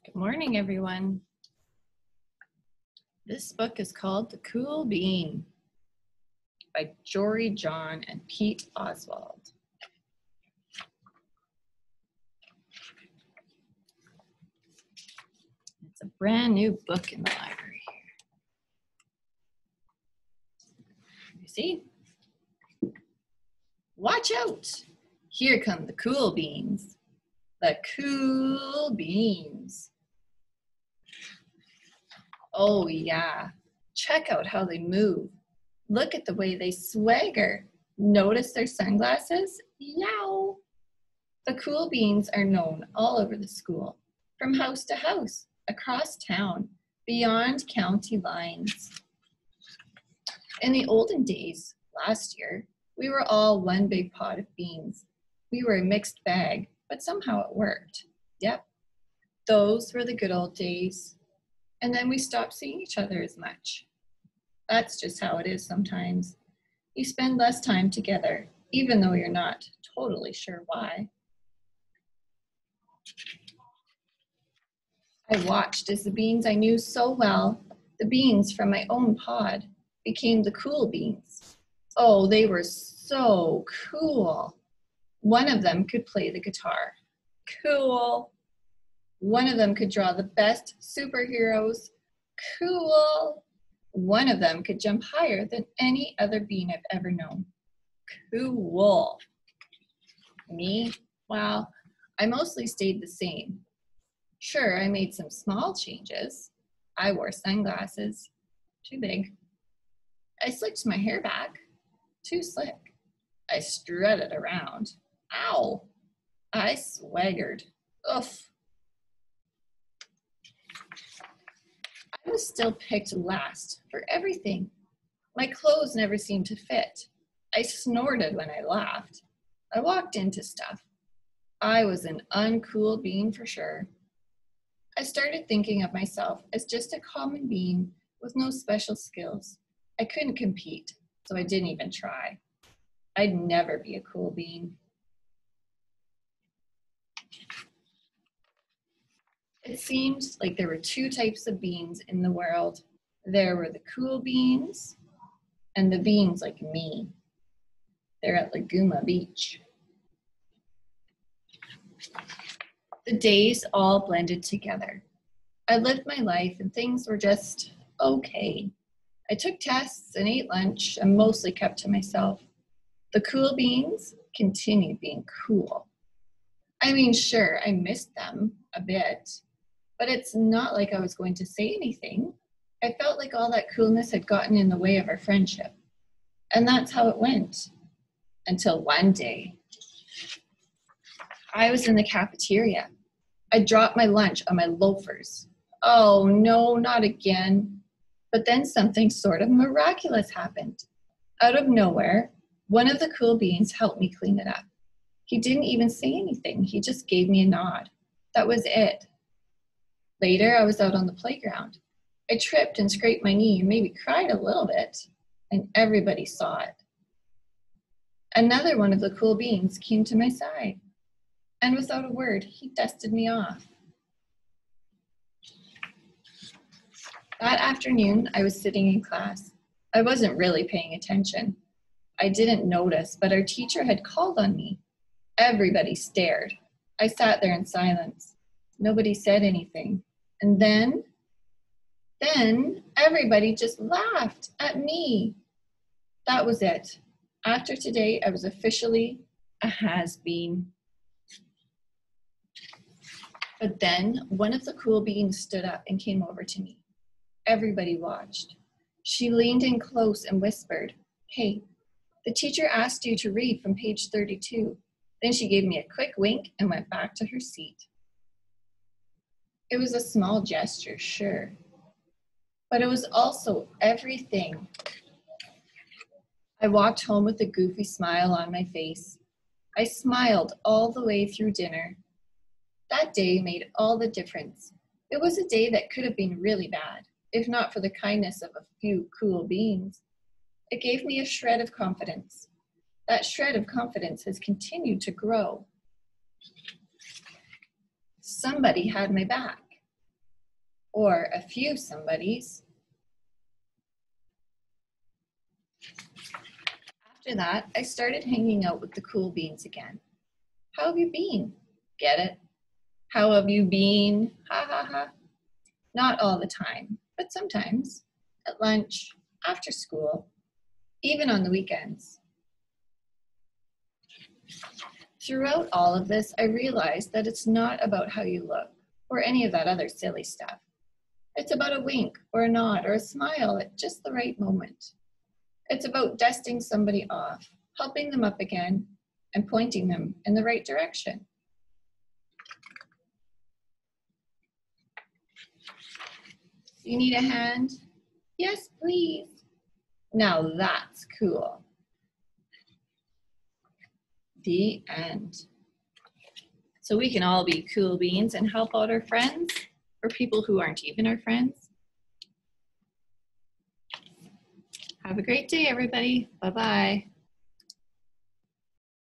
Good morning, everyone. This book is called The Cool Bean by Jory, John, and Pete Oswald. It's a brand new book in the library here. You see? Watch out! Here come the cool beans. The cool beans. Oh yeah, check out how they move. Look at the way they swagger. Notice their sunglasses? Yow! The cool beans are known all over the school, from house to house, across town, beyond county lines. In the olden days, last year, we were all one big pot of beans. We were a mixed bag, but somehow it worked. Yep, those were the good old days. And then we stopped seeing each other as much. That's just how it is sometimes. You spend less time together, even though you're not totally sure why. I watched as the beans I knew so well, the beans from my own pod, became the cool beans. Oh, they were so cool. One of them could play the guitar. Cool. One of them could draw the best superheroes. Cool. One of them could jump higher than any other bean I've ever known. Cool. Me? Well, I mostly stayed the same. Sure, I made some small changes. I wore sunglasses. Too big. I slicked my hair back. Too slick. I strutted around. Ow. I swaggered. Oof. I was still picked last for everything. My clothes never seemed to fit. I snorted when I laughed. I walked into stuff. I was an uncool bean for sure. I started thinking of myself as just a common bean with no special skills. I couldn't compete, so I didn't even try. I'd never be a cool bean. It seemed like there were two types of beans in the world. There were the cool beans and the beans like me. They're at Laguna Beach. The days all blended together. I lived my life and things were just okay. I took tests and ate lunch and mostly kept to myself. The cool beans continued being cool. I mean, sure, I missed them a bit. But it's not like I was going to say anything. I felt like all that coolness had gotten in the way of our friendship. And that's how it went. Until one day, I was in the cafeteria. I dropped my lunch on my loafers. Oh no, not again. But then something sort of miraculous happened. Out of nowhere, one of the cool beans helped me clean it up. He didn't even say anything. He just gave me a nod. That was it. Later, I was out on the playground. I tripped and scraped my knee and maybe cried a little bit, and everybody saw it. Another one of the cool beans came to my side, and without a word, he dusted me off. That afternoon, I was sitting in class. I wasn't really paying attention. I didn't notice, but our teacher had called on me. Everybody stared. I sat there in silence. Nobody said anything. And then everybody just laughed at me. That was it. After today, I was officially a has-been. But then one of the cool beans stood up and came over to me. Everybody watched. She leaned in close and whispered, "Hey, the teacher asked you to read from page 32. Then she gave me a quick wink and went back to her seat. It was a small gesture, sure, but it was also everything. I walked home with a goofy smile on my face. I smiled all the way through dinner. That day made all the difference. It was a day that could have been really bad, if not for the kindness of a few cool beans. It gave me a shred of confidence. That shred of confidence has continued to grow. Somebody had my back. or a few somebodies. After that, I started hanging out with the cool beans again. How have you been? Get it? How have you been? Ha ha ha. Not all the time, but sometimes. At lunch, after school, even on the weekends. Throughout all of this, I realized that it's not about how you look or any of that other silly stuff. It's about a wink or a nod or a smile at just the right moment. It's about dusting somebody off, helping them up again, and pointing them in the right direction. You need a hand? Yes, please. Now that's cool. The end. So we can all be cool beans and help out our friends or people who aren't even our friends. Have a great day, everybody. Bye-bye.